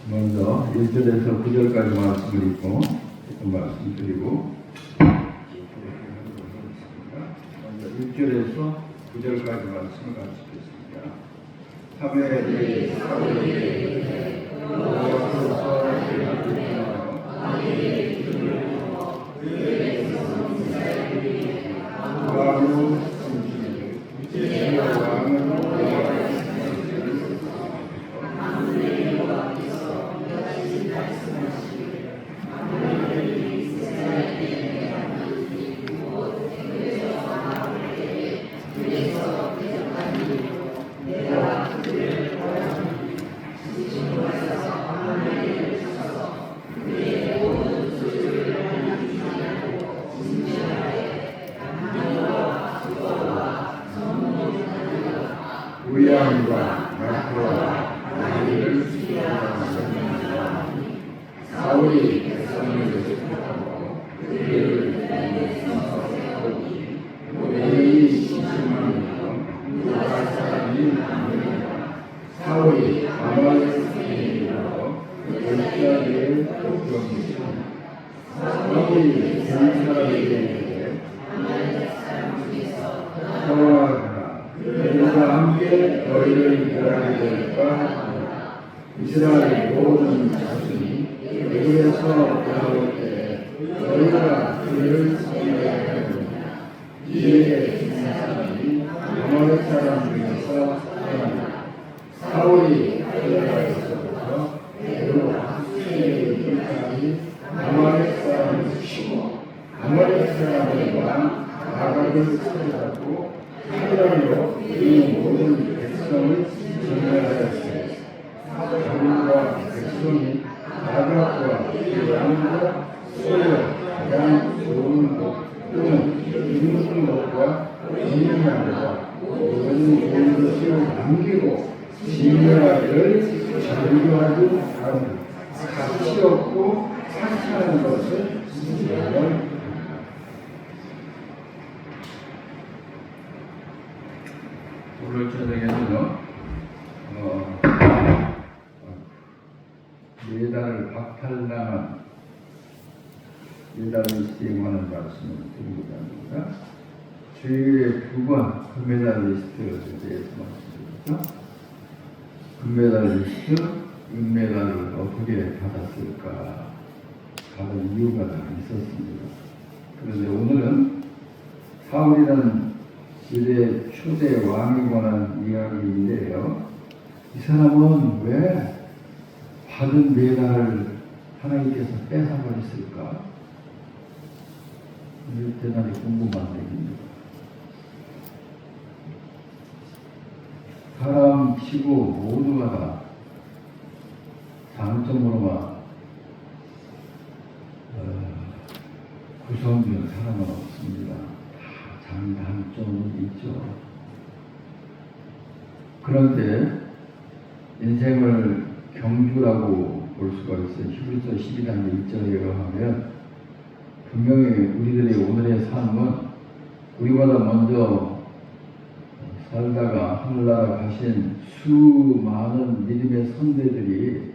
먼저 1절에서 9절까지 말씀을 읽고 조금 말씀드리고 먼저 1절에서 9절까지 말씀을 같이 읽겠습니다. 3회에 사울이 여호와께서 우양과 낙과 나이를 수행하는 사울이 백성을 대적하고 그들을 세우니 노예의 20만 유다 사람이 남으니라. 사울이 아말렉에게로 열자리를 쫓겨오니 사울이 전 사람에게 떠나가라. 그들과 함께 너희를 멸하게 될까? 이스라엘 모든 자손이 애굽에서 돌아올 때 너희가 그를 섬겨야 하느냐. 이에 진 사람이 아말렉 사람 중에서 떠나니라. 사울이 갈레아에서부터 애굽 학생에 이르기까지 아말렉 사람을 치고 아말렉 사람의 왕 아각을 사로잡고 하나님으로 이 모든 백성을 전멸하였으니 자기와 백성이 아각과 양과 소여 가장 좋은 것 또는 있는 것과 있는 양과 모든 좋은 것을 남기고 진멸하기를 절교하지 않고 가치 없고 사치하는 것을 진멸을 오늘 저녁에는요, 예단을 박탈당한 예단을 시행하는 말씀을 드리고자 합니다. 주일에 2번 금메달리스트에 대해서 말씀드립니다. 금메달리스트, 은메달을 어떻게 받았을까 다른 이유가 있었습니다. 그런데 오늘은 사울이라는 시대 초대 왕에 관한 이야기인데요. 이 사람은 왜 받은 메달을 하나님께서 뺏어버렸을까? 대단히 궁금한 얘기입니다. 사람 치고 모두가 다 장점으로만 구성된 사람은 없습니다. 장단점은 있죠. 그런데 인생을 경주라고 볼 수가 있어요. 히브리서 12장 1절에 의하면 분명히 우리들의 오늘의 삶은 우리보다 먼저 살다가 하늘나라 가신 수많은 믿음의 선배들이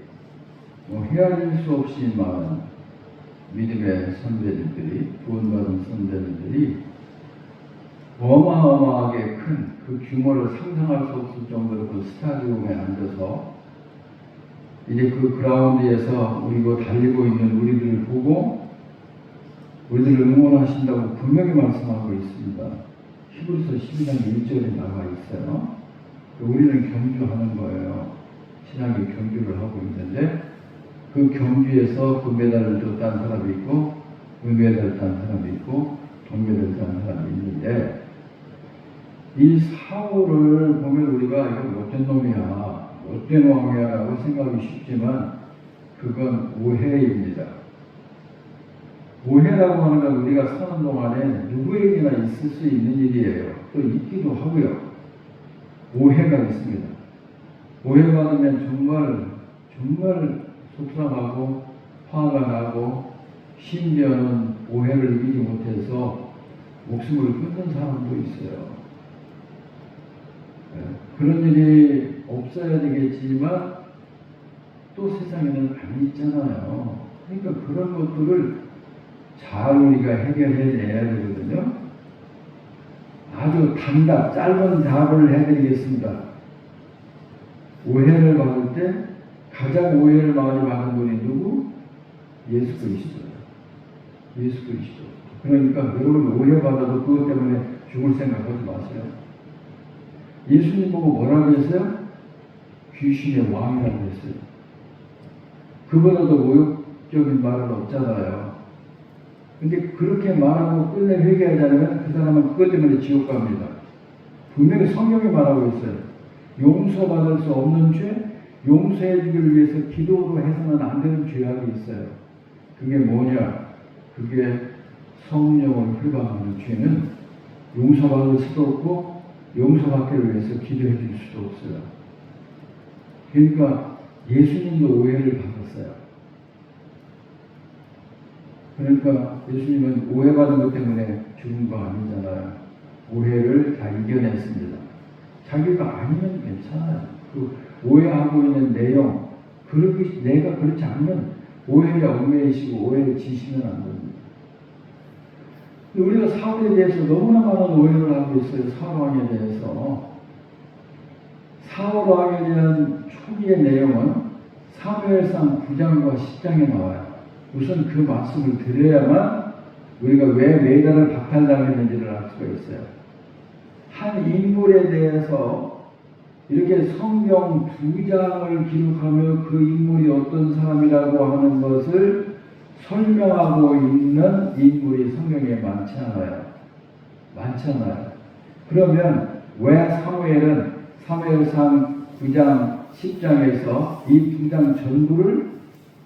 헤아릴 수 없이 많은 믿음의 선배들이 구원받은 선배들이 어마어마하게 큰 그 규모를 상상할 수 없을 정도로 그 스타디움에 앉아서 이제 그 그라운드에서 우리가 달리고 있는 우리들을 보고 우리들을 응원하신다고 분명히 말씀하고 있습니다. 히브리서 12장 1절에 나와 있어요. 우리는 경주하는 거예요. 신앙의 경주를 하고 있는데 그 경주에서 금메달을 줬다는 사람이 있고 은메달을 딴 사람이 있고 동메달을 딴 사람이 있는데 이 사울을 보면 우리가 이거 어떤 놈이야, 어떤 왕이야 라고 생각하기 쉽지만 그건 오해입니다. 오해라고 하는 건 우리가 사는 동안에 누구에게나 있을 수 있는 일이에요. 또 있기도 하고요. 오해가 있습니다. 오해받으면 정말 속상하고 화가 나고 심지어는 오해를 이기지 못해서 목숨을 끊는 사람도 있어요. 그런 일이 없어야 되겠지만 또 세상에는 안 있잖아요. 그러니까 그런 것들을 잘 우리가 해결해내야 되거든요. 아주 짧은 답을 해드리겠습니다. 오해를 받을 때 가장 오해를 많이 받은 분이 누구? 예수 그리스도예요. 예수 그리스도. 그러니까 여러분 오해받아도 그것 때문에 죽을 생각하지 마세요. 예수님 보고 뭐라고 했어요? 귀신의 왕이라고 했어요. 그보다도 모욕적인 말은 없잖아요. 근데 그렇게 말하고 끝내 회개하지 않으면 그 사람은 그것 때문에 지옥 갑니다. 분명히 성경이 말하고 있어요. 용서받을 수 없는 죄, 용서해 주기를 위해서 기도로 해서는 안 되는 죄악이 있어요. 그게 뭐냐? 그게 성령을 회방하는 죄는 용서받을 수도 없고 용서받기를 위해서 기도해 줄 수도 없어요. 그러니까 예수님도 오해를 받았어요. 그러니까 예수님은 오해받은 것 때문에 죽은 거 아니잖아요. 오해를 다 이겨냈습니다. 자기가 아니면 괜찮아요. 그 오해하고 있는 내용, 내가 그렇지 않으면 오해에 얽매이시고 오해를 지시면 안 됩니다. 우리가 사울에 대해서 너무나 많은 오해를 하고 있어요. 사울 왕에 대해서. 사울 왕에 대한 초기의 내용은 사무엘상 9장과 10장에 나와요. 우선 그 말씀을 들어야만 우리가 왜 메달을 박탈당했는지를 알 수가 있어요. 한 인물에 대해서 이렇게 성경 2장을 기록하며 그 인물이 어떤 사람이라고 하는 것을 설명하고 있는 인물이 성경에 많지 않아요. 많지 않아요. 그러면 왜 사무엘상 9장 10장에서 이 2장 전부를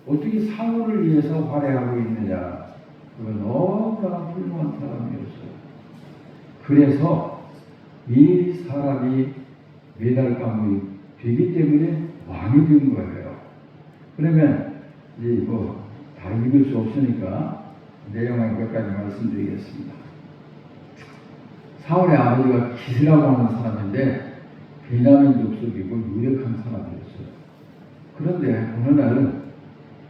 어떻게 사울을 위해서 활약하고 있느냐? 그건 너무나 훌륭한 사람이었어요. 그래서 이 사람이 메달감이 되기 때문에 왕이 된 거예요. 그러면 이제 다 읽을 수 없으니까 내용을 몇 가지 말씀드리겠습니다. 사울의 아버지가 기스라고 하는 사람인데 베냐민 족속이고 유력한 사람이었어요. 그런데 어느 날은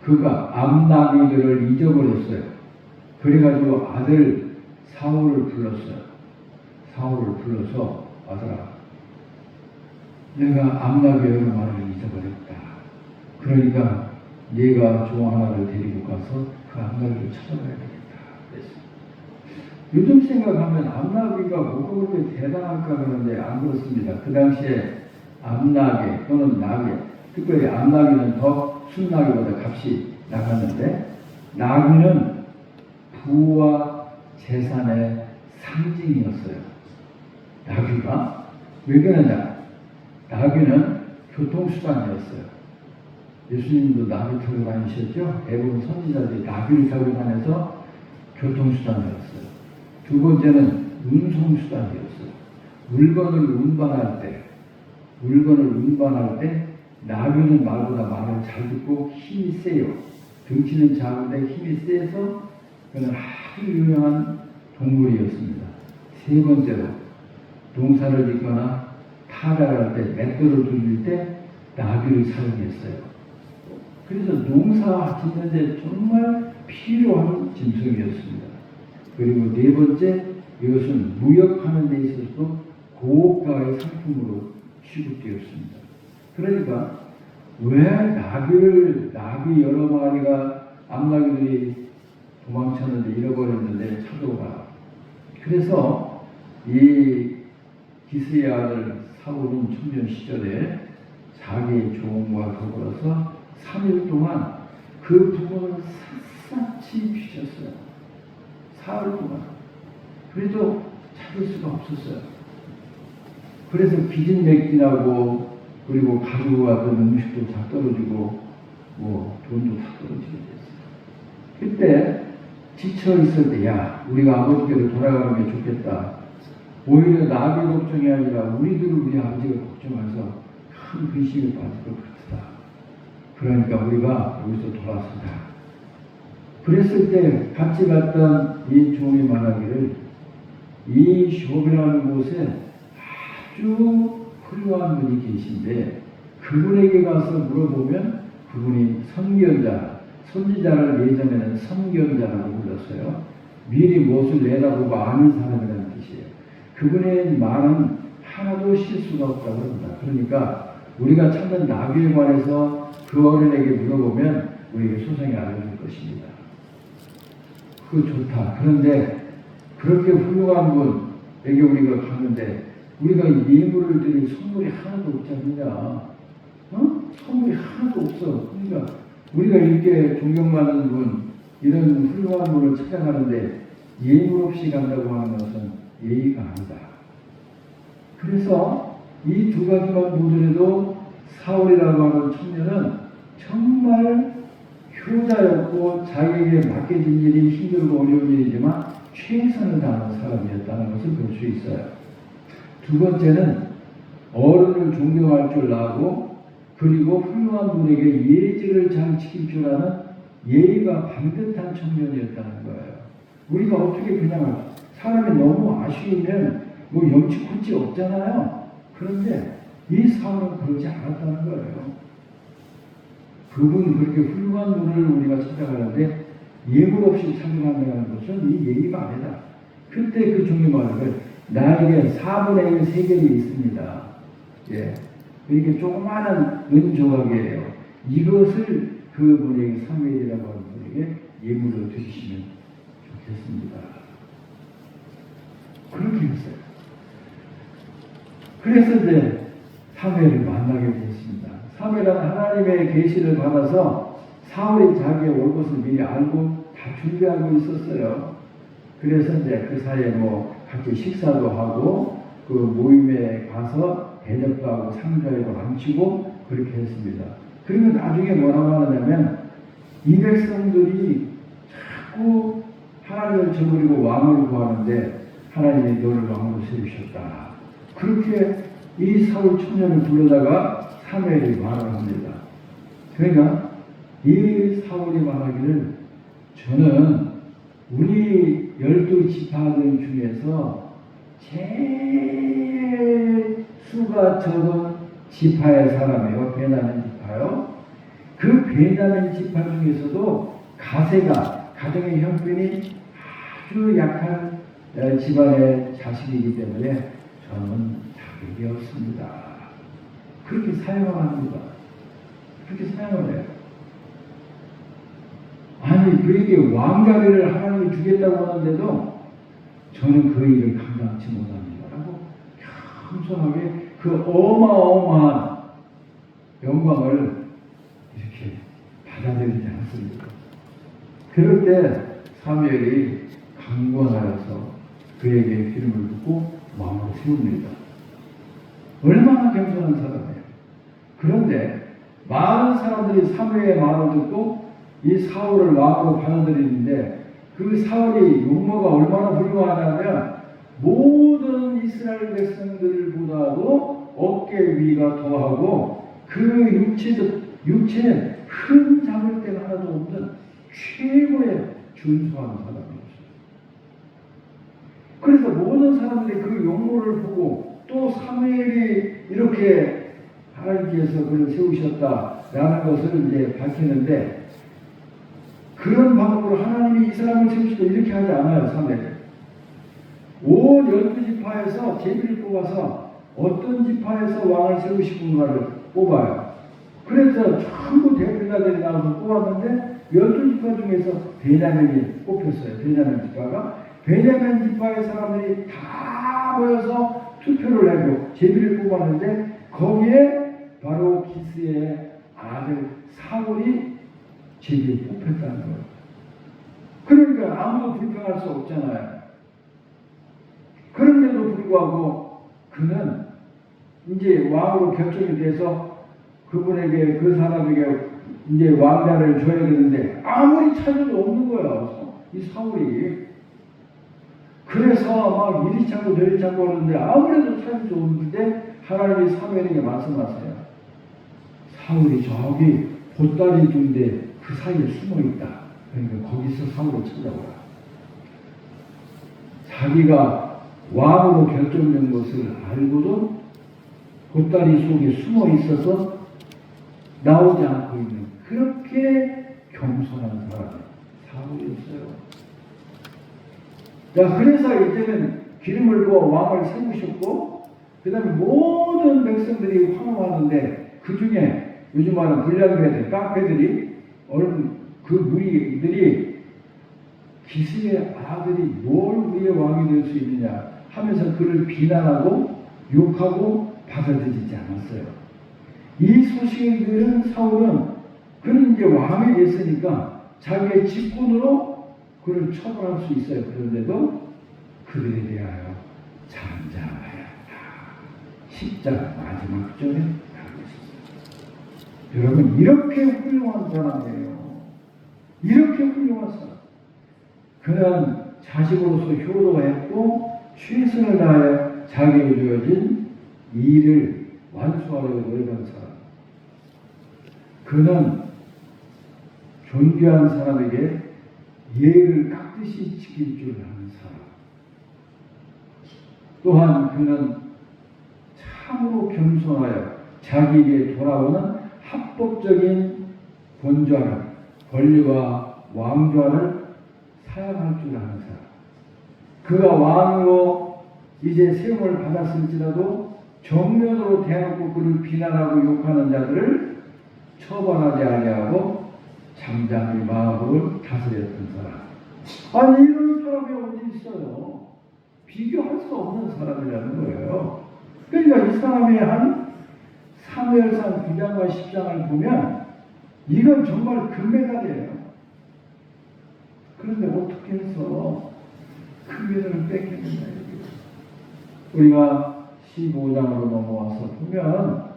그가 암나비들을 잊어버렸어요. 그래가지고 아들 사울을 불렀어요. 사울을 불러서 아들아, 내가 암나비의 말을 잊어버렸다. 그러니까 네가 종 하나를 데리고 가서 그 암나비를 찾아가야 되겠다. 그랬어요. 요즘 생각하면 암나비가 뭐가 그렇게 대단할까 그러는데 안 그렇습니다. 그 당시에 암나비 또는 나비, 특별히 암나비는 더 순나비보다 값이 나갔는데 나귀는 부와 재산의 상징이었어요. 나귀가 왜 그러냐? 나귀는 교통수단이었어요. 예수님도 나귀 타고 다니셨죠? 대부분 선지자들이 나귀를 타고 다녀서 교통수단이었어요. 두 번째는 운송수단이었어요. 물건을 운반할 때 나귀는 말보다 말을 잘 듣고 힘이 세요. 등치는 작은데 힘이 세서 그는 아주 유명한 동물이었습니다. 세 번째로 농사를 짓거나 타작할 때 맷돌을 돌릴 때 나귀를 사용했어요. 그래서 농사 짓는데 정말 필요한 짐승이었습니다. 그리고 네 번째, 이것은 무역하는 데 있어서도 고가의 상품으로 취급되었습니다. 그러니까 왜 나귀 여러 마리가 암나귀들이 도망쳤는데 잃어버렸는데 찾아오라. 그래서 이 기스의 아들 사울은 청년 시절에 자기 종과 더불어서 3일 동안 그 부모를 샅샅이 비쳤어요. 사흘 동안. 그래도 찾을 수가 없었어요. 그래서 기진맥진하고 그리고 가지고 왔던 음식도 다 떨어지고 돈도 다 떨어지게 됐어요. 그때 지쳐 있을 때 우리가 아버지께로 돌아가는 게 좋겠다. 오히려 나비 걱정이 아니라 우리 아버지가 걱정해서 큰 근심에 빠질 것 같다. 그러니까 우리가 여기서 돌아서자. 그랬을 때 같이 갔던 이 종이 말하기를 이 쇼비라는 곳에 아주 훌륭한 분이 계신데 그분에게 가서 물어보면 그분이 선지자를 예전에는 선견자라고 불렀어요. 미리 무엇을 내다보고 아는 사람이라는 뜻이에요. 그분의 말은 하나도 실수가 없다고 합니다. 그러니까 우리가 찾는 나비에 관해서 그 어른에게 물어보면 우리에게 소상히 알려줄 것입니다. 그거 좋다. 그런데 그렇게 훌륭한 분에게 우리가 갔는데 우리가 예물을 드릴 선물이 하나도 없지 않느냐. 선물이 하나도 없어. 그러니까 우리가 이렇게 존경받는 분, 이런 훌륭한 분을 찾아가는데 예물 없이 간다고 하는 것은 예의가 아니다. 그래서 이 두 가지만 보더라도 사울이라고 하는 청년은 정말 효자였고 자기에게 맡겨진 일이 힘들고 어려운 일이지만 최선을 다하는 사람이었다는 것을 볼 수 있어요. 두 번째는 어른을 존경할 줄 아고 그리고 훌륭한 분에게 예절을 잘 지킬 줄 아는 예의가 반듯한 청년이었다는 거예요. 우리가 어떻게 그냥 사람이 너무 아쉬우면 뭐 염치코치 없잖아요. 그런데 이 사울은 그러지 않았다는 거예요. 그분 그렇게 훌륭한 분을 우리가 찾아가는데 예물 없이 찾아간다는 것은 이 예의가 아니다. 그때 그 종이 말을 나에게 4분의 1 세겔이 있습니다. 예. 이렇게 조그마한 은조각이에요. 이것을 그분에게 사무엘이라고 하는 분에게 예물로 드리시면 좋겠습니다. 그렇게 했어요. 그래서 이제 사무엘을 만나게 되었습니다. 사무엘은 하나님의 계시를 받아서 사울이 자기의 올 것을 미리 알고 다 준비하고 있었어요. 그래서 이제 그 사이에 같이 식사도 하고 그 모임에 가서 대접도 하고 상주하고 앉히고 그렇게 했습니다. 그리고 나중에 뭐라고 하느냐면 이 백성들이 자꾸 하나님을 저버리고 왕을 구하는데 하나님이 너를 왕으로 세우셨다. 그렇게 이 사울 청년을 불러다가 사무엘이 말을 합니다. 그러니까 이 사울이 말하기를 저는 우리 12지파들 중에서 제일 수가 적은 지파의 사람이에요. 베냐민 지파요. 그 베냐민 지파 중에서도 가세가 가정의 형편이 아주 약한 집안의 자식이기 때문에 저는 자격이 없습니다. 그렇게 사용을 합니다. 그렇게 사용을 해요. 아니 그에게 왕자리를 하나님이 주겠다고 하는데도 저는 그 일을 감당치 못합니다. 라고 겸손하게 그 어마어마한 영광을 이렇게 받아들이지 않습니다. 그럴 때 사무엘이 강권하여서 그에게 기름을 붓고 왕으로 세웁니다. 얼마나 겸손한 사람이에요. 그런데 많은 사람들이 사무엘의 말을 듣고 이 사울을 왕으로 받아들이는데 그 사울이 용모가 얼마나 훌륭하냐면 모든 이스라엘 백성들보다도 어깨 위가 더하고 그 육체는 흠 잡을 데가 하나도 없는 최고의 준수한 사람이었어요. 그래서 모든 사람들이 그 용모를 보고 또 사무엘이 이렇게 하나님께서 그를 세우셨다라는 것을 이제 밝히는데 그런 방법으로 하나님이 이 사람을 세우시고 이렇게 하지 않아요. 사무엘. 온 12지파에서 제비를 뽑아서 어떤 지파에서 왕을 세우시는가를 뽑아요. 그래서 전부 대표자들이 나와서 뽑았는데 12지파 중에서 베냐민이 뽑혔어요. 베냐민 지파가. 베냐민 지파의 사람들이 다 모여서 투표를 해고 제비를 뽑았는데 거기에 바로 기스의 아들 사울이 제비에 뽑혔다는 거예요. 그러니까 아무도 불평할 수 없잖아요. 그런데도 불구하고 그는 이제 왕으로 결정이 돼서 그분에게 그 사람에게 이제 왕자를 줘야 되는데 아무리 찾아도 없는 거예요. 이 사울이. 그래서 막 이리 찾고 저리 찾고 하는데 아무래도 찾을 수 없는데 하나님이 사무엘에게 말씀하세요. 사울이 저기 보따리 중인데 그 사이에 숨어 있다. 그러니까 거기서 사울을 찾아오라. 자기가 왕으로 결정된 것을 알고도 보따리 속에 숨어 있어서 나오지 않고 있는 그렇게 겸손한 사람이 사울이었어요. 자, 그래서 이제는 기름을 부어 왕을 세우셨고, 그 다음에 모든 백성들이 환호하는데, 그 중에 요즘 말하는 불량배들, 깡패들이, 그 무리들이 기스의 아들이 뭘 우리의 왕이 될 수 있느냐 하면서 그를 비난하고 욕하고 받아들이지 않았어요. 이 소식을 들은 사울은 그는 이제 왕이 됐으니까 자기의 직분으로 그를 처벌할 수 있어요. 그런데도 그들에 대하여 잠잠하였다. 10장 마지막 절에 나오고 있습니다. 여러분, 이렇게 훌륭한 사람이에요. 이렇게 훌륭한 사람. 그는 자식으로서 효도했고 최선을 다해 자기에게 주어진 일을 완수하려고 노력한 사람. 그는 존귀한 사람에게 예를 깍듯이 지킬 줄 아는 사람. 또한 그는 참으로 겸손하여 자기에게 돌아오는 합법적인 권좌를, 권리와 왕좌를 사용할 줄 아는 사람. 그가 왕으로 이제 세움을 받았을지라도 정면으로 대놓고 그를 비난하고 욕하는 자들을 처벌하지 아니하고 잠잠히 마음을 다스렸던 사람. 아니, 이런 사람이 어디 있어요? 비교할 수 없는 사람이라는 거예요. 그러니까 이 사람의 한 사무엘상 9장과 10장을 보면 이건 정말 금메달이에요. 그런데 어떻게 해서 금메달을 뺏겼느냐. 우리가 15장으로 넘어와서 보면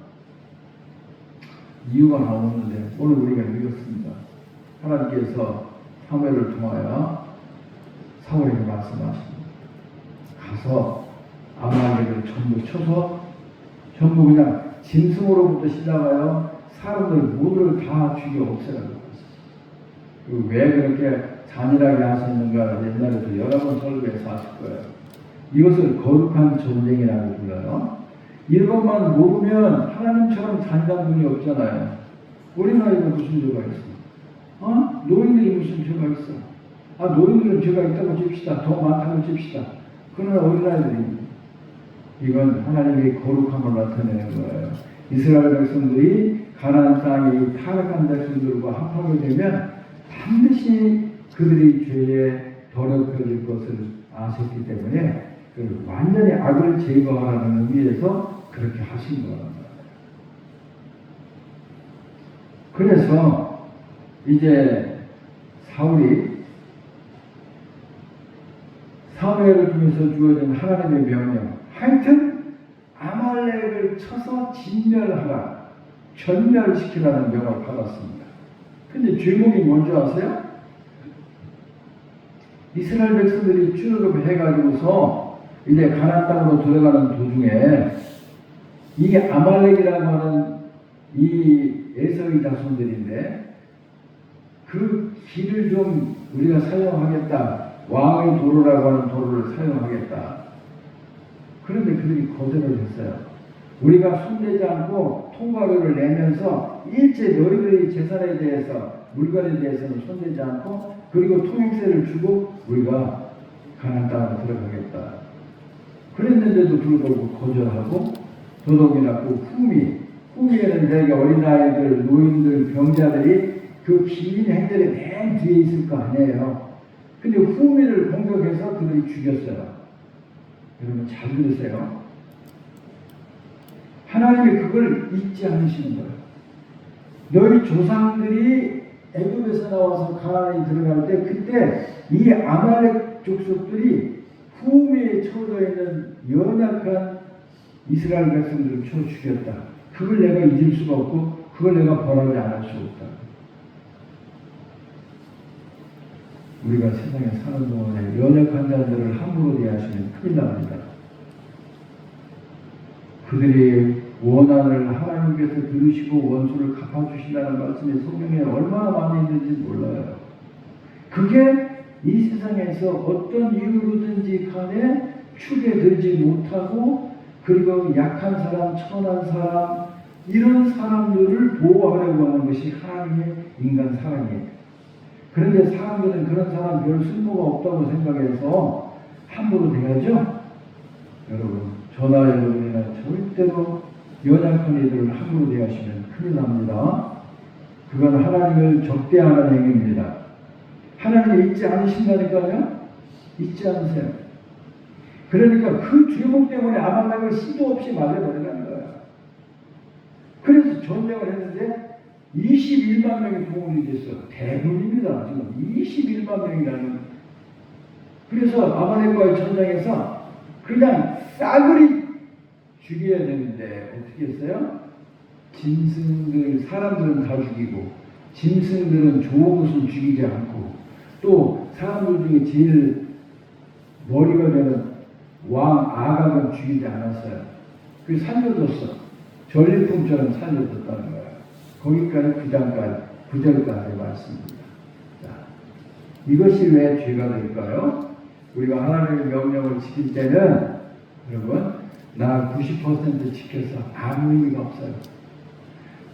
이유가 나오는데 오늘 우리가 읽었습니다. 하나님께서 사무엘을 통하여 사울에게 말씀하십니다. 가서 아말렉을 전부 쳐서 전부 그냥 짐승으로부터 시작하여 사람들 모두를 다 죽여 없애라고 했어요. 왜 그렇게 잔인하게 하셨는가 옛날에도 여러 번 설교해서 하실 거예요. 이것을 거룩한 전쟁이라고 불러요. 이것만 모르면 하나님처럼 잔인한 분이 없잖아요. 우리나라에는 무슨 죄가 있어? 노인들이 무슨 죄가 있어? 노인들은 죄가 있다고 칩시다. 더 많다고 칩시다. 그러나 어린아이들이 이건 하나님의 거룩함을 나타내는 거예요. 이스라엘 백성들이 가나안 땅의 타락한 백성들과 합하게 되면 반드시 그들이 죄에 더럽혀질 것을 아셨기 때문에 완전히 악을 제거하라는 의미에서 그렇게 하신 거란 말이에요. 그래서 이제 사울이 사무엘을 통해서 주어진 하나님의 명령, 하여튼 아말렉을 쳐서 진멸하라, 전멸시키라는 명을 받았습니다. 근데 죄목이 뭔지 아세요? 이스라엘 백성들이 출애굽해가지고서 이제 가나안 땅으로 들어가는 도중에 이 아말렉이라고 하는 이 에서의 자손들인데 그 길을 좀 우리가 사용하겠다. 왕의 도로라고 하는 도로를 사용하겠다. 그런데 그들이 거절을 했어요. 우리가 손대지 않고 통과료를 내면서 일제 너희들의 재산에 대해서 물건에 대해서는 손대지 않고 그리고 통행세를 주고 우리가 가나안 땅으로 들어가겠다. 그랬는데도 불구하고 거절하고 도둑이 났고 후미에는 저희가 어린아이들, 노인들, 병자들이 그 긴 행렬에 맨 뒤에 있을 거 아니에요. 근데 후미를 공격해서 그들이 죽였어요. 여러분 잘 들으세요. 하나님이 그걸 잊지 않으시는 거예요. 너희 조상들이 애굽에서 나와서 가나안에 들어갈 때 그때 이 아말렉 족속들이 후미에 처져 있는 연약한 이스라엘 백성들을 쳐 죽였다. 그걸 내가 잊을 수가 없고 그걸 내가 벌하지 않을 수 없다. 우리가 세상에 사는 동안에 연약한 자들을 함부로 대하시면 큰일 납니다. 그들의 원한을 하나님께서 들으시고 원수를 갚아주신다는 말씀이 성경에 얼마나 많이 있는지 몰라요. 그게 이 세상에서 어떤 이유로든지 간에 축에 들지 못하고 그리고 약한 사람, 천한 사람, 이런 사람들을 보호하려고 하는 것이 하나님의 인간 사랑이에요. 그런데 사람들은 그런 사람 별 쓸모가 없다고 생각해서 함부로 대하죠. 여러분, 저나 여러분이나 절대로 연약한 이들을 함부로 대하시면 큰일 납니다. 그건 하나님을 적대하는 행위입니다. 하나님이 잊지 않으신다니까요. 잊지 않으세요. 그러니까 그 죄목 때문에 아말렉을 시도 없이 말려버리는 거예요. 그래서 전쟁을 했는데 21만 명이 동원이 됐어요. 대군입니다. 지금 21만 명이라는. 그래서 아말렉과의 전쟁에서 그냥 싸그리 죽여야 되는데 어떻게 했어요? 짐승들, 사람들은 다 죽이고 짐승들은 좋은 것은 죽이지 않고 또 사람들 중에 제일 머리가 되는 왕 아각은 죽이지 않았어요. 그 살려줬어. 전리품처럼 살려줬다는 거예요. 거기까지 9절까지 말씀입니다. 자, 이것이 왜 죄가 될까요? 우리가 하나님의 명령을 지킬 때는 여러분 나 90% 지켜서 아무 의미가 없어요.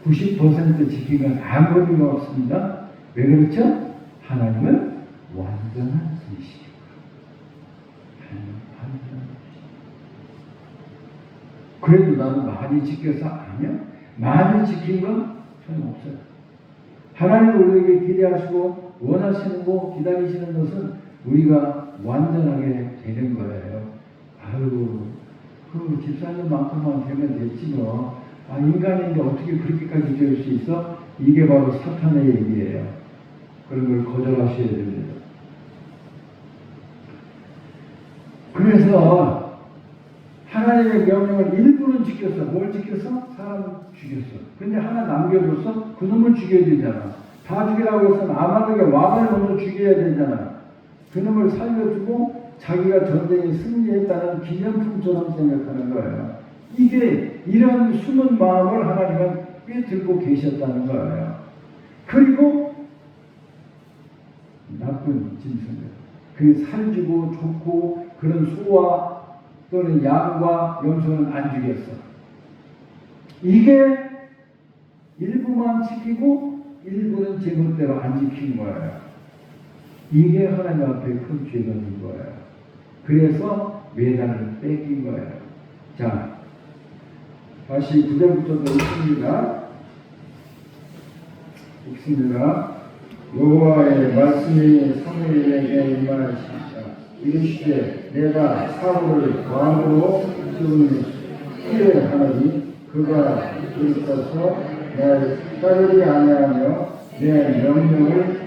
90% 지키면 아무 의미가 없습니다. 왜 그렇죠? 하나님은 완전한 분이시죠. 그래도 나는 많이 지켜서 아니요. 많이 지킨 건 전혀 없어요. 하나님 우리에게 기대하시고 원하시는 거 기다리시는 것은 우리가 완전하게 되는 거예요. 아유, 그 집사님만큼만 되면 됐지 뭐. 아, 인간인데 어떻게 그렇게까지 될 수 있어? 이게 바로 사탄의 얘기예요. 그런 걸 거절하셔야 됩니다. 그래서 하나님의 명령을 일부는 지켰어. 뭘 지켰어? 사람 죽였어. 근데 하나 남겨뒀어? 그놈을 죽여야 되잖아. 다 죽이라고 해서는 아말렉의 왕을 먼저 죽여야 되잖아. 그놈을 살려주고 자기가 전쟁에 승리했다는 기념품처럼 생각하는 거예요. 이게 이런 숨은 마음을 하나님은 꿰들고 계셨다는 거예요. 그리고 나쁜 짐승들, 그 살주고 좋고 그런 소와 또는 양과 염소는 안 죽였어. 이게 일부만 지키고 일부는 제멋대로 안 지킨 거예요. 이게 하나님 앞에 큰 죄가 된 거예요. 그래서 메달을 뺏긴 거예요. 자, 다시 9절부터 읽습니다. 여호와의 말씀이 사무엘에게 임하시니라. 이르시되 내가 사울을 왕으로 세우니 후회하노니 그가 일어서서 날 따르지 아니하며 내 명령을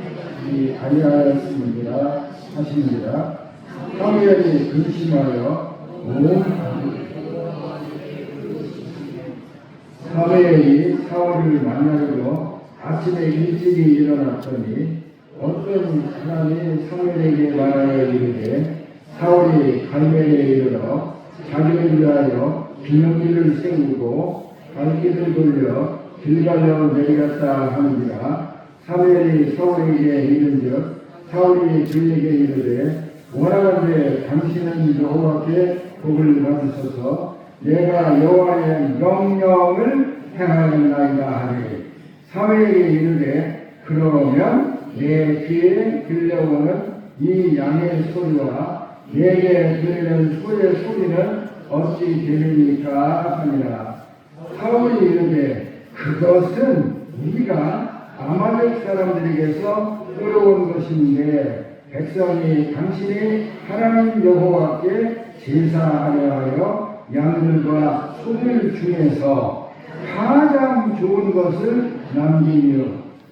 아니하였습니다 하시니라. 사무엘이 근심하여 사무엘이 사울을 만나려고 아침에 일찍이 일어났더니 어떤 사람이 사무엘에게 말하여 이르되 사울이 갈멜에 이르러 자기를 위하여 기념비를 세우고 갈길을 돌려 길갈로 내려갔다 하는지라. 사무엘이 사울에게 이른즉 사울이 그에게 이르되 원하건대 당신은 여호와께 복을 받으소서. 내가 여호와의 명령을 행하였나이다 하니 사무엘이 이르되 그러면 내 귀에 들려오는 이 양의 소리와 내게 들리는 소의 소리는 어찌 되느니까 하니라. 사울이 이르되 그것은 우리가 아말렉 사람들에게서 끌어온 것인데 백성이 당신이 하나님 여호와께 제사하려 하여 양들과 소들 중에서 가장 좋은 것을 남기며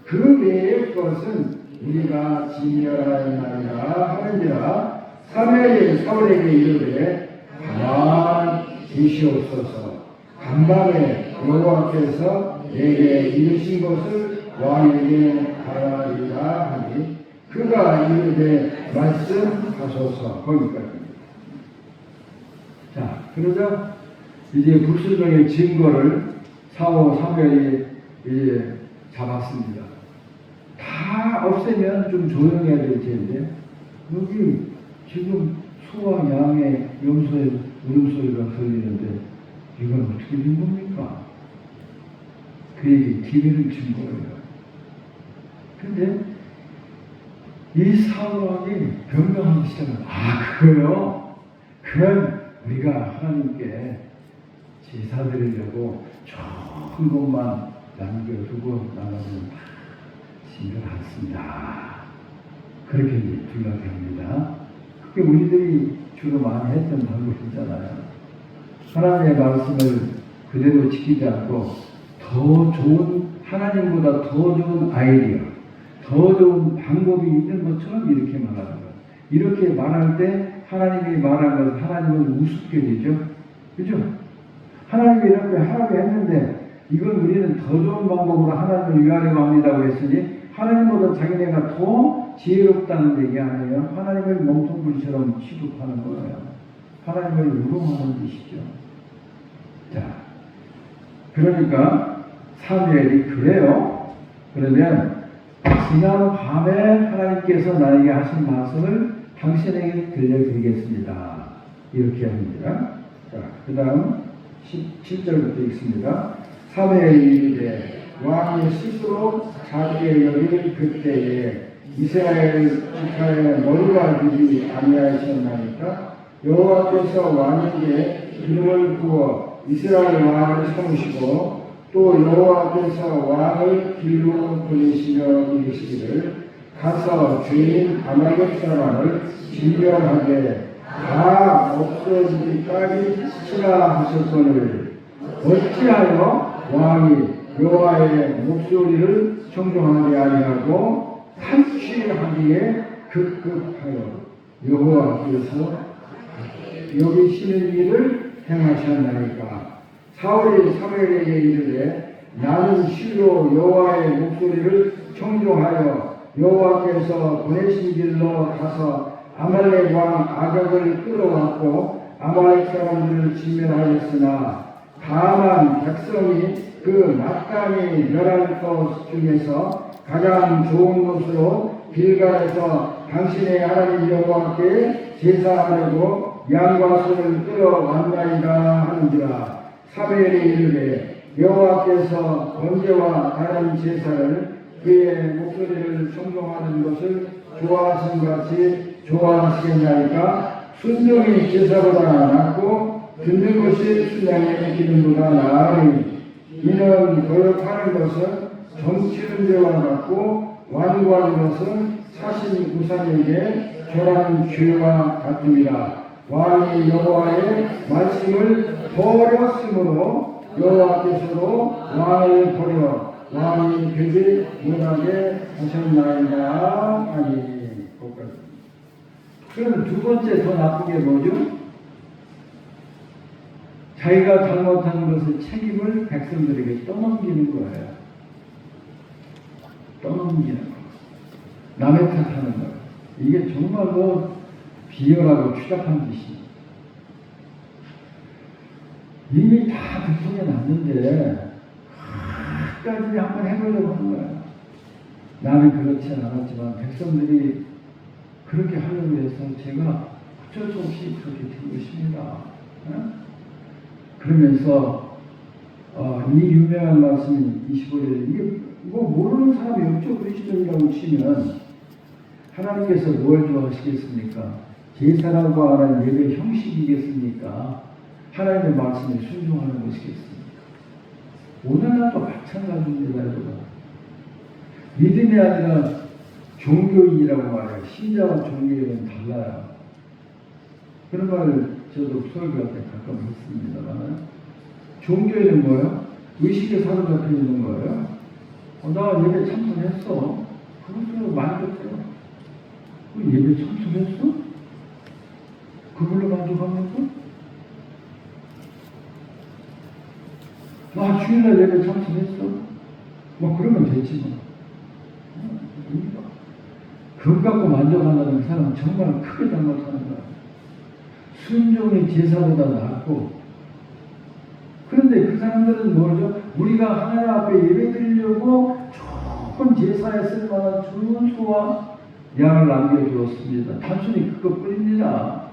그 외의 것은 우리가 진멸하였나이다 하는지라. 사무엘이 사울에게 이르되 가만 계시옵소서. 간밤에 여호와께서 내게 이르신 것을 왕에게 하라리라 하니 그가 이르되 말씀하소서. 거기까지. 자, 그러자 이제 불순종의 증거를 사무엘이 이제 잡았습니다. 다 없애면 좀 조용해야 될 텐데 여기 지금 소와 양의 염소의 울음소리가 들리는데 이건 어떻게 된 겁니까? 그에게 기회를 준 거예요. 근데 이 사울왕이 변명하기 시작합니다. 그거요? 그건 우리가 하나님께 제사 드리려고 좋은 것만 남겨두고 나머지는 다 신경 안 씁니다. 그렇게 이야기합니다. 그게 우리들이 주로 많이 했던 방법이잖아요. 하나님의 말씀을 그대로 지키지 않고 더 좋은, 하나님보다 더 좋은 아이디어, 더 좋은 방법이 있는 것처럼 이렇게 말하는 거예요. 이렇게 말할 때 하나님이 말한 것을 하나님은 우습게 되죠. 그죠? 하나님이 이렇게 하라고 했는데 이건 우리는 더 좋은 방법으로 하나님을 위하려고 합니다고 했으니 하나님보다 자기네가 더 지혜롭다는 얘기 아니에요. 하나님을 몸통불처럼 취급하는 거예요. 하나님을 우롱하는 뜻이죠. 자, 그러니까 사무엘이 그래요. 그러면 지난 밤에 하나님께서 나에게 하신 말씀을 당신에게 들려드리겠습니다. 이렇게 합니다. 자, 그 다음 17절부터 읽습니다. 사무엘이 이르되 왕이 스스로 자기의 여리를 그때에 이스라엘 지파의 머리가 되지 아니하셨나이까. 여호와께서 왕에게 기름을 부어 이스라엘 왕을 삼으시고 또 여호와께서 왕을 길로 보내시며 이르시기를 가서 죄인 아말렉 사람을 진멸하게 다 없어지기까지 치라 하셨거늘 어찌하여 왕이 여호와의 목소리를 청종하지 아니하고 탈취하기에 급급하여 여호와께서 여기시는 일을 행하셨나이까. 사울이 사무엘에게 이르되 나는 실로 여호와의 목소리를 청종하여 여호와께서 보내신 길로 가서 아말렉 왕 아각을 끌어왔고 아말렉 사람들을 진멸하였으나 다만 백성이 그 마땅히 멸할 것 중에서 가장 좋은 것으로 길갈에서 당신의 하나님 여호와께 제사하려고 양과 소를 끌어왔나이다 하는지라. 사무엘이 이르되 여호와께서 번제와 다른 제사를 그의 목소리를 청종하는 것을 좋아하신 같이 좋아하시겠나이까. 순종이 제사보다 낫고 듣는 것이 순양의 기름보다 나으니 이는 거역하는 것은 정치는 죄와 같고 완고하는 것은 사신 우상에게 절한 죄와 같습니다. 왕이 여호와의 말씀을 버렸으므로 여호와께서도 왕을 버려 왕이 되지 못하게 하셨나이다 하니. 그럼 두 번째 더 나쁜 게 뭐죠? 자기가 잘못한 것을 책임을 백성들에게 떠넘기는 거예요. 떠넘기는 거. 남의 탓하는 거. 이게 정말로 비열하고 추잡한 짓이에요. 이미 다 들통에 났는데 끝까지 한번 해보려고 하는 거예요. 나는 그렇지 않았지만 백성들이 그렇게 하려고 해서 제가 어쩔 수 없이 그렇게 된 것입니다. 그러면서 이 유명한 말씀 25절에 이게 뭐 모르는 사람이 어쩌고 그러시던이라고 치면 하나님께서 뭘 좋아하시겠습니까? 제사라고 하는 예배 형식이겠습니까? 하나님의 말씀에 순종하는 것이겠습니까? 오늘날도 마찬가지입니다, 여러분. 믿음이 아니라 종교인이라고 말해요. 신자와 종교인은 달라요. 그런 말을 저도 설교할 때 가끔 했습니다만, 종교인은 뭐예요? 의식에 사로잡혀 있는 거예요. 나 예배 참석했어. 그것으로 만족해요. 예배 참석했어? 그걸로 만족합니까? 나 주일날 예배 참석했어? 뭐 그러면 되지 뭐. 그것 갖고 만족한다는 사람은 정말 크게 잘못하는 거야. 순종이 제사보다 낫고. 그런데 그 사람들은 뭐죠? 우리가 하나님 앞에 예배 드리려고 좋은 제사에 쓸만한 좋은 소와 양을 남겨주었습니다. 단순히 그것뿐입니다.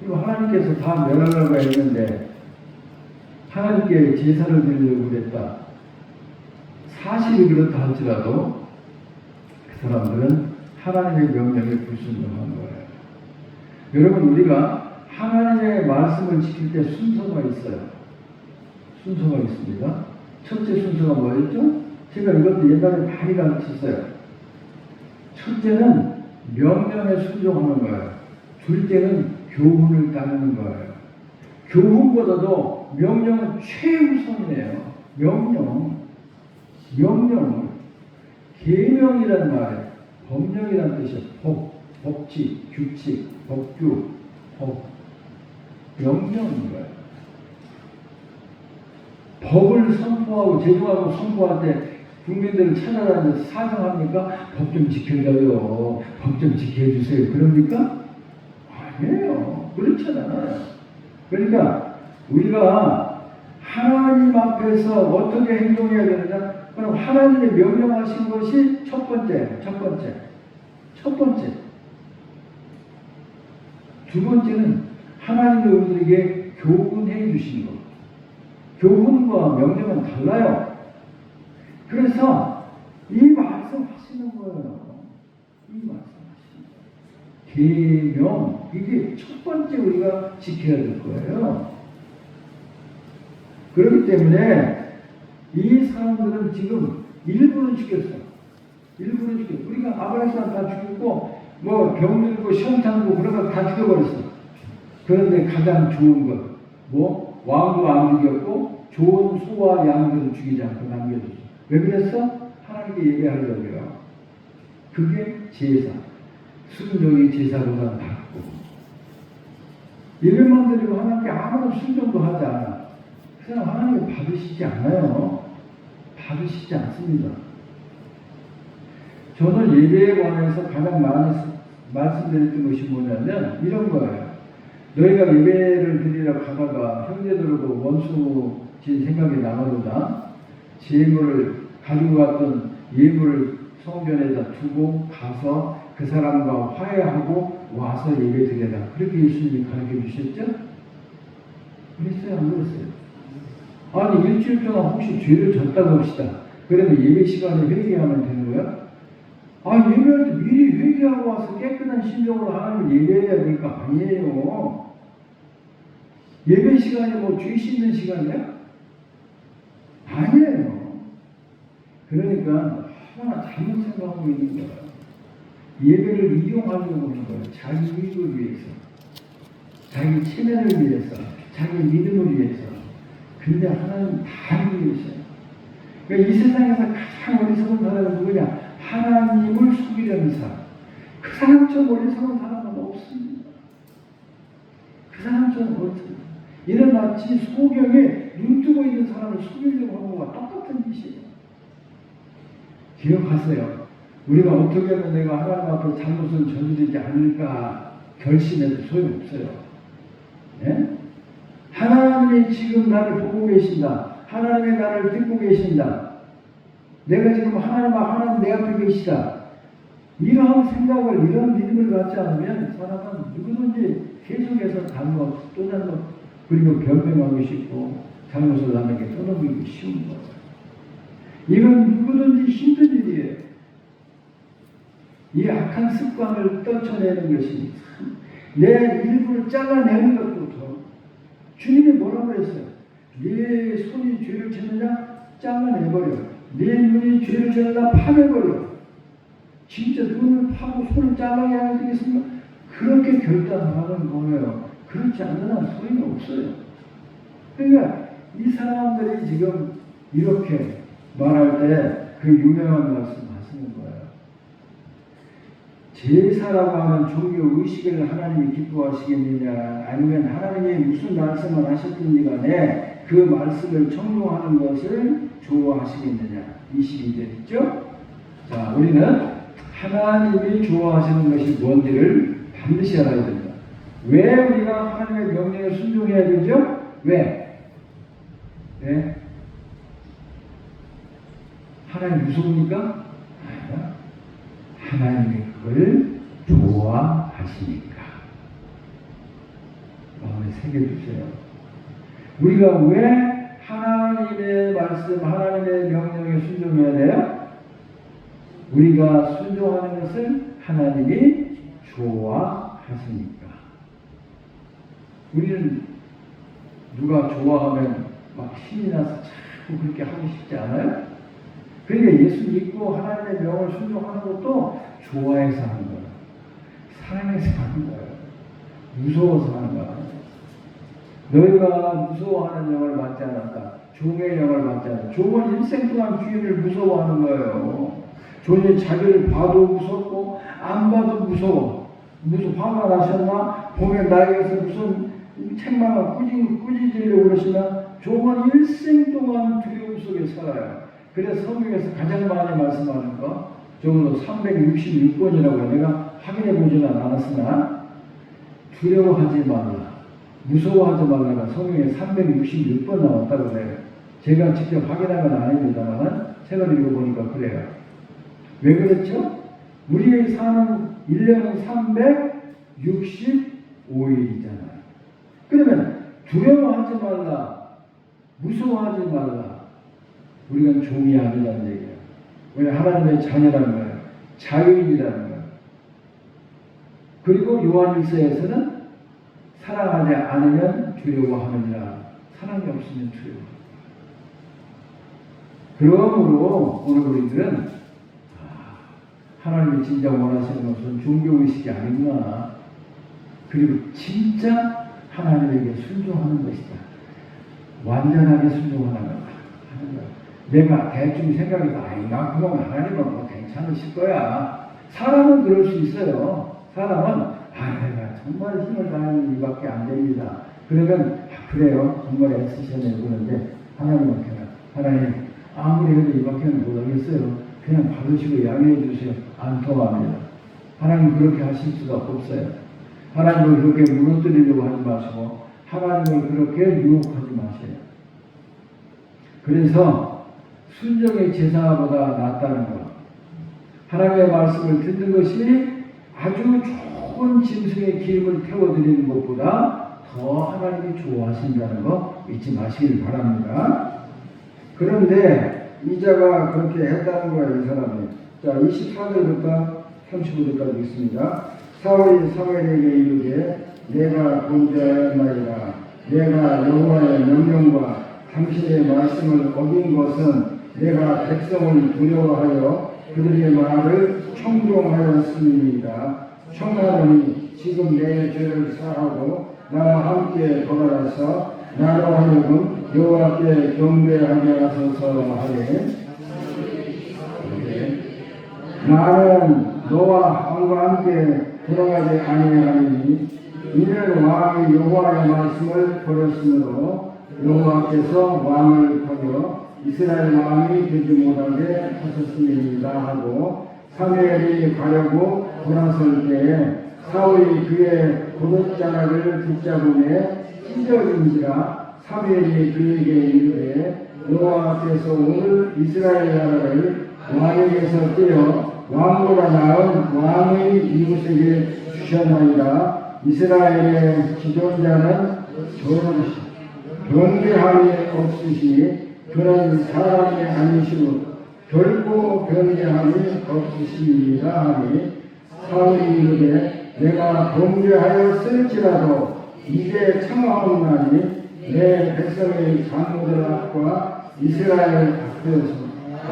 그리고 하나님께서 다 멸하려고 했는데 하나님께 제사를 드리려고 그랬다. 사실이 그렇다 할지라도 그 사람들은 하나님의 명령에 불순종한 거예요. 여러분, 우리가 하나님의 말씀을 지킬 때 순서가 있어요. 순서가 있습니다. 첫째 순서가 뭐였죠? 제가 이것도 옛날에 많이 가르쳤어요. 첫째는 명령에 순종하는 거예요. 둘째는 교훈을 따르는 거예요. 교훈보다도 명령은 최우선이에요. 명령을. 계명이라는 말에 법령이라는 뜻이에요. 법칙, 규칙, 법규, 명령인 거예요. 법을 선포하고 제정하고 선포할 때 국민들을 찾아다니면서 사정합니까? 법 좀 지켜줘요. 법 좀 지켜주세요. 그럽니까? 아니에요. 그렇지 않아요. 그러니까 우리가 하나님 앞에서 어떻게 행동해야 되느냐? 그럼 하나님의 명령하신 것이 첫 번째. 두 번째는 하나님이 우리에게 교훈해 주신 것. 교훈과 명령은 달라요. 그래서 이 말씀하시는 거예요. 계명, 이게 첫 번째 우리가 지켜야 될 거예요. 그렇기 때문에 이 사람들은 지금 일부는 지켰어요. 우리가 아브라함 다 죽였고 뭐 병들고 시험탄고 그런 거 다 죽여버렸어. 그런데 가장 좋은 것, 뭐 왕도 안 죽였고 좋은 소와 양들은 죽이지 않고 남겨줬어. 왜 그랬어? 하나님께 예배하려고요. 그게 제사. 순종이 제사보다 낫고. 예배만 드리고 하나님께 아무런 순종도 하지 않아. 그 사람 하나님이 받으시지 않아요. 받으시지 않습니다. 저는 예배에 관해서 가장 많이 말씀드렸던 것이 뭐냐면 이런 거예요. 너희가 예배를 드리러 가다가 형제들하고 원수 진 생각이 나거나 재물을 가지고 갔던 예물을 성전에다 두고 가서 그 사람과 화해하고 와서 예배 드려라. 그렇게 예수님이 가르쳐 주셨죠? 그랬어요? 안 그랬어요? 아니 일주일 동안 혹시 죄를 졌다고 합시다. 그러면 예배 시간에 회개하면 되는 거야? 예배할 때 미리 회개하고 와서 깨끗한 심정으로 하나님을 예배해야 될 거 아니에요. 예배 시간이 뭐 죄 씻는 시간이야? 아니에요. 그러니까 하나 잘못 생각하고 있는 거야. 예배를 이용하려고 하는 거예요. 자기 이익을 위해서, 자기 체면을 위해서, 자기 믿음을 위해서. 근데 하나님 다 위해서요. 그러니까 이 세상에서 가장 어리석은 사람은 누구냐? 하나님을 속이려는 사람. 그 사람처럼 어리석은 사람은 없습니다. 그 사람처럼 어리석은. 이는 마치 소경에 눈 뜨고 있는 사람을 속이려고 하는 것과 똑같은 짓이에요. 기억하세요. 우리가 어떻게 하면 내가 하나님 앞에 잘못을 저지르지 않을까 결심해도 소용없어요. 네? 하나님이 지금 나를 보고 계신다. 하나님이 나를 듣고 계신다. 내가 지금 하나님 내 앞에 계시다. 이런 생각을, 이런 믿음을 갖지 않으면 사람은 누구든지 계속해서 잘못, 또 잘못, 그리고 변명하고 싶고 잘못을 남에게 떠넘기기 쉬운 거예요. 이건 누구든지 힘든 일이에요. 이 악한 습관을 떨쳐내는 것이 내 일부를 잘라내는 것부터 주님이 뭐라고 했어요? 네 손이 죄를 짓느냐? 잘라내버려. 네 눈이 죄를 짓느냐? 파내버려. 진짜 눈을 파고 손을 잘라야 되겠습니까? 그렇게 결단하는 거예요. 그렇지 않는 한 소용이 없어요. 그러니까 이 사람들이 지금 이렇게 말할 때 그 유명한 말씀 하시는 거예요. 제사라고 하는 종교 의식을 하나님이 기뻐하시겠느냐, 아니면 하나님이 무슨 말씀을 하셨든지 간에 그 말씀을 청종하는 것을 좋아하시겠느냐, 이 식이 되겠죠? 자, 우리는 하나님이 좋아하시는 것이 뭔지를 반드시 알아야 됩니다. 왜 우리가 하나님의 명령에 순종해야 되죠? 왜? 네? 하나님 무서우니까? 아니야. 하나님이 그걸 좋아하시니까. 마음에 새겨주세요. 우리가 왜 하나님의 말씀, 하나님의 명령에 순종해야 우리가 순종하는 것을 하나님이 좋아하시니까. 우리는 누가 좋아하면 막 신이 나서 자꾸 그렇게 하고 싶지 않아요? 그러니까 예수 믿고 하나님의 명을 순종하는 것도 좋아해서 하는 거예요. 사랑해서 하는 거예요. 무서워서 하는 거예요. 너희가 무서워하는 영을 받지 않았다. 종의 영을 받지 않았다. 종은 일생 동안 주인을 무서워하는 거예요. 종이 자기를 봐도 무섭고 안 봐도 무서워. 무슨 화가 나셨나? 보면 나에게서 무슨 책망을 꾸짖으려고 그러시나? 종은 일생 동안 두려움 속에 살아요. 그래서 성경에서 가장 많이 말씀하는 거 적어도 366번이라고 내가 확인해 보지는 않았으나 두려워하지 말라, 무서워하지 말라가 성경에 366번 나왔다고 그래요. 제가 직접 확인한 건 아닙니다만 책을 읽어보니까 그래요. 왜 그랬죠? 우리의 사는 1년은 365일이잖아요. 그러면 두려워하지 말라, 무서워하지 말라. 우리가 종이 아니라는 얘기예요. 우리 하나님의 자녀라는 거예요. 자유인이라는 거예요. 그리고 요한일서에서는 사랑하지 않으면 두려워하느니라. 사랑이 없으면 두려워. 그러므로 오늘 우리들은 하나님이 진짜 원하시는 것은 종교의식이 아니구나. 그리고 진짜 하나님에게 순종하는 것이다. 완전하게 순종하는 거다. 내가 대충 생각해서 나 그건 하나님은 뭐 괜찮으실 거야. 사람은 그럴 수 있어요. 사람은 내가 정말 힘을 다하는 이밖에 안 됩니다. 그러면 그래요. 정말 애쓰셨네요. 그런데 하나님은 그냥 하나님 아무리 해도 이밖에는 못하겠어요. 그냥 받으시고 양해해 주세요. 안 통합니다. 하나님 그렇게 하실 수가 없어요. 하나님을 그렇게 무너뜨리려고 하지 마시고 하나님을 그렇게 유혹하지 마세요. 그래서 순종의 제사보다 낫다는 것, 하나님의 말씀을 듣는 것이 아주 좋은 짐승의 기름을 태워드리는 것보다 더 하나님이 좋아하신다는 거 잊지 마시길 바랍니다. 그런데 이자가 그렇게 했다는 거예요. 이 사람이. 자, 24절부터 35절까지 읽습니다. 사울이 사무엘에게 이르되 내가 범죄하였나이다. 내가 여호와의 명령과 당신의 말씀을 어긴 것은 내가 백성을 두려워하여 그들의 말을 청종하였음이니이다. 청하노니 지금 내 죄를 사하고 나와 함께 돌아가서 나로 하여금 여호와께 경배하게 하소서 하되 나는 너와 왕과 함께 돌아가지 아니하리니 이는 왕이 여호와의 말씀을 버렸으므로 여호와께서 왕을 버려 이스라엘 왕이 되지 못하게 하셨음이니이다 하고 사무엘이 가려고 돌아설 때에 사울이 그의 겉옷자락을 붙잡음에 찢어진지라 사무엘이 그에게 이르되 여호와께서 오늘 이스라엘 나라를 왕에게서 떼어 왕보다 나은 왕의 이웃에게 주셨나이다. 이스라엘의 지존자는 변개함이 없으시니 그런 사람이 아니시고 결코 변개함이 없으시니라 하니 사울이 이르되 내가 범죄하였을지라도 이제 청하옵나니 내 백성의 장로들과 이스라엘 앞에서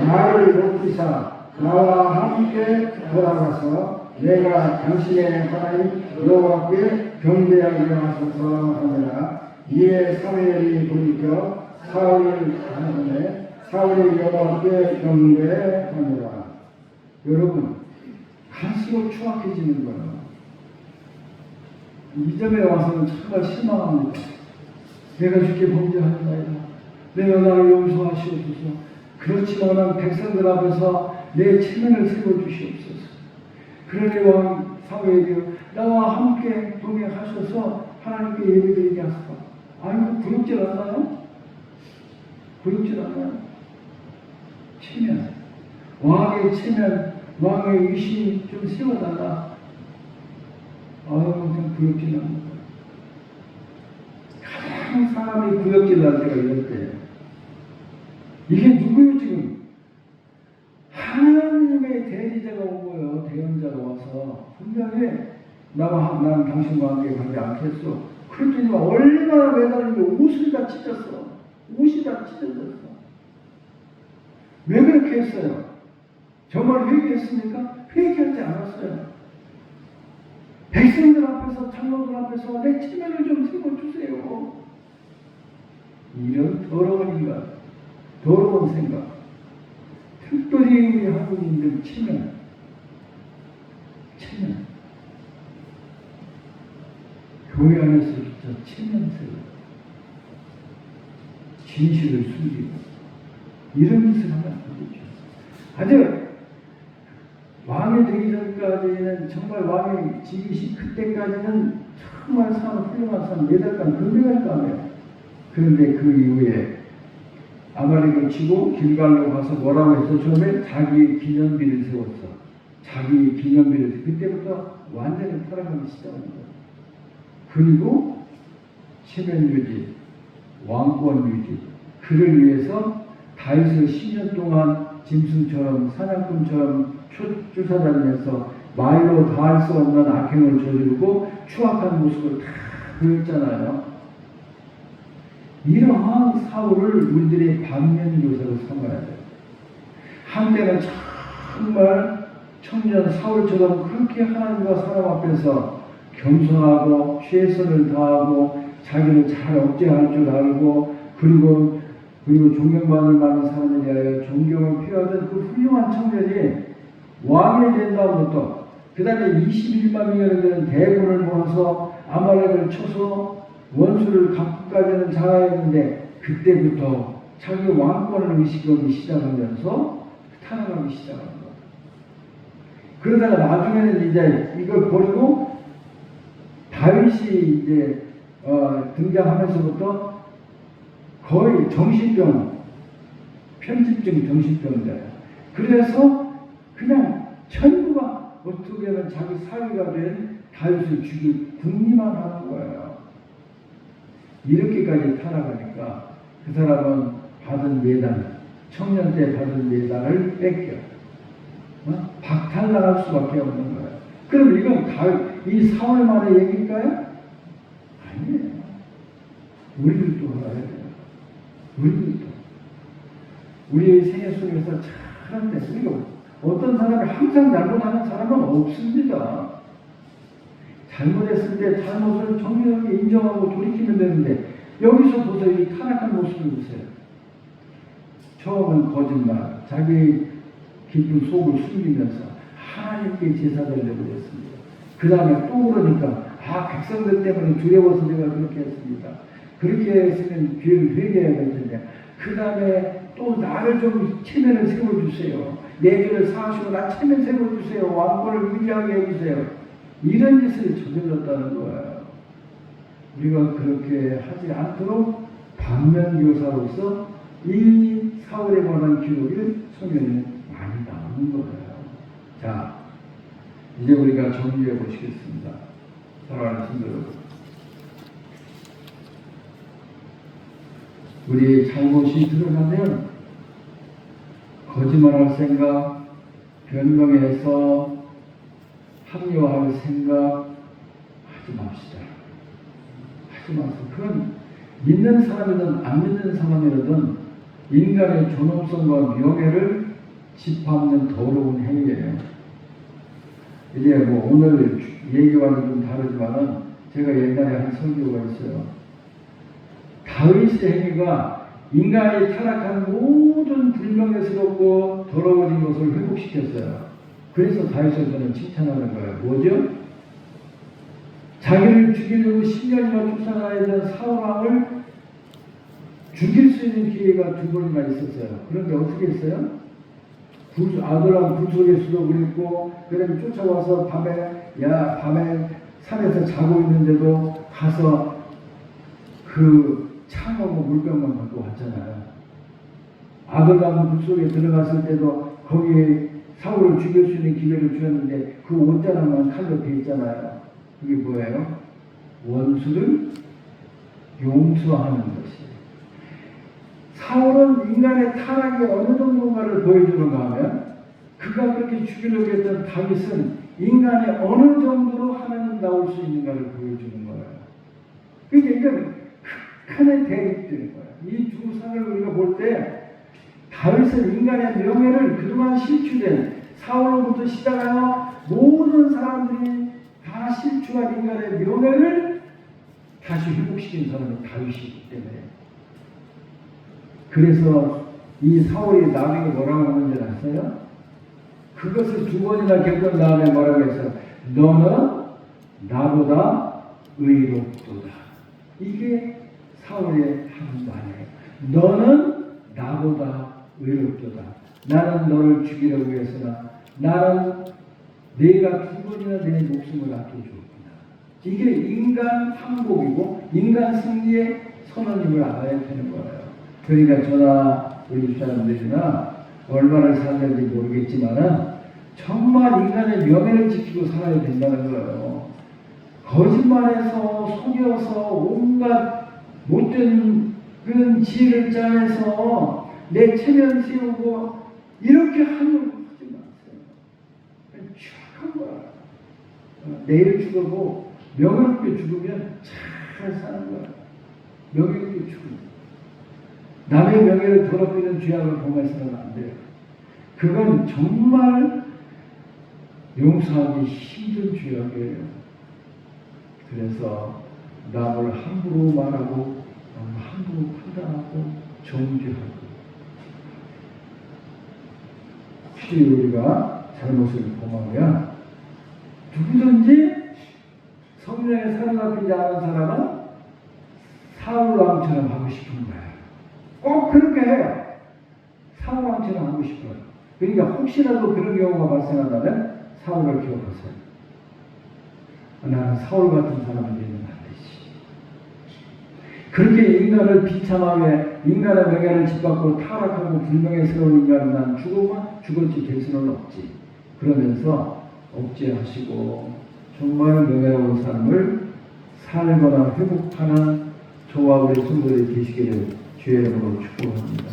나를 높이사 나와 함께 돌아가서 내가 당신의 하나님 여호와께 경배하게 하소서 하니라. 이에 사무엘이 돌이켜 사울을 가는데 사울이 여호와께 경배하니라. 여러분 갈수록 추악해지는 거예요. 이 점에 와서는 정말 실망합니다. 내가 주께 범죄하였나이다. 내가 나를 용서하시옵소서. 그렇지만 백성들 앞에서 내 체면을 세워주시옵소서. 그러니 왕 사무엘이 나와 함께 동행하셔서 하나님께 예배드리게 하소서. 아이고 부럽질 않나요? 부럽질 않나요? 체면, 왕의 체면, 왕의 의심 좀 세워달라. 좀 부럽진 않나요? 가장 사람이 구역질 날 때가 이럴 때예요. 이게 누구예요 지금? 하나님의 대리자가 온 거예요. 대언자가 와서 분명히 나는 당신과 함께 가지 않겠어. 그랬더니 얼마나 매달린 게 옷을 다 찢었어. 옷이 다 찢어졌어. 왜 그렇게 했어요? 정말 회개했습니까? 회개하지 않았어요. 백성들 앞에서 장로들 앞에서 내 체면을 좀 세워주세요. 이런 더러운 인간, 더러운 생각. 특별히 우리 한국인들 체면. 교회 안에서 진짜 체면 세워. 진실을 숨기고 이런 짓을 하면 안 되죠. 아주 왕이 되기 전까지는 정말 왕이 지기시 그때까지는 정말 훌륭한 사람, 매달간 근대할 거예요. 그런데 그 이후에 아말렉을 치고 길갈로 가서 뭐라고 해서 처음에 자기 기념비를 세웠어. 자기 기념비를 그때부터 완전히 타락하기 시작한 거예요. 그리고 체면 유지, 왕권 유지, 그를 위해서 다윗을 10년 동안 짐승처럼 사냥꾼처럼 쫓아다니면서 말로 다 할 수 없는 악행을 저지르고 추악한 모습을 다 보였잖아요. 이러한 사울을 우리들이 반면교사로 삼아야 돼요. 한때는 정말 청년 사울처럼 그렇게 하나님과 사람 앞에서 겸손하고 최선을 다하고 자기를 잘 억제할 줄 알고 그리고 존경받을 만한 사람에 대하여 존경을 표하던 그 훌륭한 청년이 왕이 된 다음부터 그 다음에 21만 명이 되는 대군을 모아서 아말렉을 쳐서 원수를 갚고까지는 잘하였는데 그때부터 자기 왕권을 의식하기 시작하면서 타락하기 시작한 거예요. 그러다가 나중에는 이제 이걸 버리고 다윗이 이제 등장하면서부터 거의 정신병, 편집증 정신병자예요. 그래서 그냥 전부가 어떻게 보면 자기 사위가 된 다윗을 죽일 궁리만 하는 거예요. 이렇게까지 타락하니까 그 사람은 받은 예단, 청년 때 받은 예단을 뺏겨 박탈당할 수밖에 없는 거예요. 그럼 이건 이 사울만의 얘기일까요? 아니에요. 우리들도 알아야 돼요. 우리들도 우리의 생애 속에서 잘한데 우리가 어떤 사람이 항상 잘못하는 사람은 없습니다. 잘못했을 때 잘못을 정확하게 인정하고 돌이키면 되는데 여기서 보세요. 이 타락한 모습을 보세요. 처음은 거짓말, 자기 깊은 속을 숨기면서 하나님께 제사를 내버렸습니다. 그 다음에 또 그러니까 백성들 때문에 두려워서 내가 그렇게 했습니다. 그렇게 했으면 죄를 회개해야 될 텐데 그 다음에 또 나를 좀 체면을 세워주세요. 내 죄를 사하시고 나 체면 세워주세요. 왕권을 유지하게 해주세요. 이런 짓을 저질렀다는 거예요. 우리가 그렇게 하지 않도록 반면교사로서 이 사울에 관한 기록을 성경에 많이 나오는 거예요. 자, 이제 우리가 정리해 보시겠습니다. 사랑하는 성도 여러분, 우리의 잘못이 드러나면 거짓말할 생각, 변명해서 합리화할 생각 하지 맙시다. 하지 마세요. 그건 믿는 사람이든 안 믿는 사람이든 인간의 존엄성과 명예를 짓밟는 더러운 행위예요. 이제 오늘 얘기와는 좀 다르지만은 제가 옛날에 한 설교가 있어요. 다윗의 행위가 인간이 타락한 모든 불명예스럽고 더러워진 것을 회복시켰어요. 그래서 다윗을 저는 칭찬하는 거예요. 뭐죠? 자기를 죽이려고 10년이나 쫓아다니던 사울왕을 죽일 수 있는 기회가 2번이나 있었어요. 그런데 어떻게 했어요? 아들하고 불 속에 수록을 했고, 그다음에 쫓아와서 밤에 산에서 자고 있는데도 가서 그 창하고 물병만 갖고 왔잖아요. 아들하고 불 속에 들어갔을 때도 거기에 사울을 죽일 수 있는 기회를 주었는데 그 옷자락만 칼로 돼 있잖아요. 그게 뭐예요? 원수를 용서하는 것이에요. 사울은 인간의 타락이 어느 정도인가를 보여주는가 하면 그가 그렇게 죽이려고 했던 다윗은 인간이 어느 정도로 하나님 나올 수 있는가를 보여주는 거예요. 그러니까 극한의 대립되는 거예요. 이 두 상을 우리가 볼 때 다윗은 인간의 명예를 그동안 실추된 사울로부터 시작하여 모든 사람들이 다 실추한 인간의 명예를 다시 회복시킨 사람이 다윗이기 때문에 그래서 이 사울이 나중에 뭐라고 하는지 아세요? 그것을 두 번이나 겪은 다음에 뭐라고 했어요? 너는 나보다 의롭도다. 이게 사울의 하는 말이에요. 너는 나보다 의롭도다. 나는 너를 죽이려고 했으나 나는 내가 두 번이나 내 목숨을 아껴주었구나. 이게 인간 항복이고 인간 승리의 선언임을 알아야 되는 거예요. 그러니까 저나 우리 사람들이나 얼마나 살는지 모르겠지만은 정말 인간의 명예를 지키고 살아야 된다는 거예요. 거짓말해서 속여서 온갖 못된 그런 지혜를 짜내서 내 체면 세우고 이렇게 하면 하지 마세요. 추악한 거야. 내일 죽어도 명예롭게 죽으면 잘 사는 거야. 명예롭게 죽으면. 남의 명예를 더럽히는 죄악을 범해서는 안 돼요. 그건 정말 용서하기 힘든 죄악이에요. 그래서 남을 함부로 말하고 함부로 판단하고 정죄하고 혹시 우리가 잘못을 범하면 누구든지 성령의 사로잡히지 않은 사람은 사울왕처럼 하고 싶은 거예요. 꼭 그렇게 해요. 사울왕처럼 하고 싶어요. 그러니까 혹시라도 그런 경우가 발생한다면 사울을 기억하세요. 나는 사울 같은 사람이 되면 안 되지. 그렇게 인간을 비참하게 인간의 명예를 짓밟고 타락하고 불명예스러운 인간은 난 죽으면 죽었지 될 수는 없지. 그러면서 억제하시고 정말 명예로운 삶을 살거나 회복하는 저와 우리 성도들이 되시기를 주의 이름으로 축복합니다.